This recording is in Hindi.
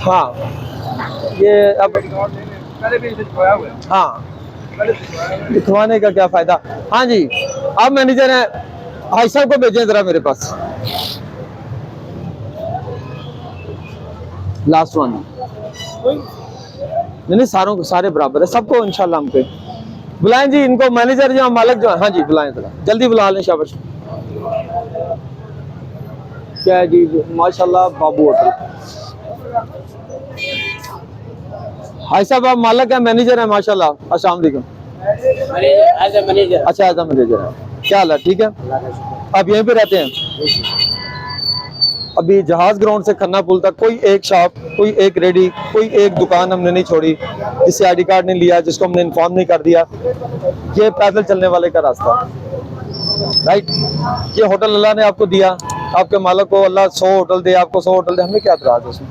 हाँ ये अब हाँ दिखवाने का क्या फायदा। हाँ जी अब मैनेजर है, भाई साहब को भेजें जरा मेरे पास। लास्ट वन नहीं सारों को, सारे बराबर है, सबको इंशाल्लाह हम पे बुलाएं जी। इनको मैनेजर जो मालिक जो, हाँ जी बुलाएं जरा जल्दी बुला लें। शाबाश। क्या है जी माशाल्लाह बाबू होटल। भाई साहब आप मालिक है, मैनेजर है माशाल्लाह। अस्सलाम वालेकुम। मैनेजर अच्छा एज मैनेजर है, क्या हाल है? ठीक है। आप यहीं पे रहते हैं? अभी जहाज ग्राउंड से खन्ना पुल तक कोई एक शॉप, कोई एक रेडी, कोई एक दुकान हमने नहीं छोड़ी जिससे आईडी कार्ड नहीं लिया, जिसको हमने इन्फॉर्म नहीं कर दिया। ये पैदल चलने वाले का रास्ता, राइट। ये होटल अल्लाह ने आपको दिया, आपके मालिक को अल्लाह 100 होटल दे, आपको 100 होटल दे, हमें क्या एतराज है उसमें।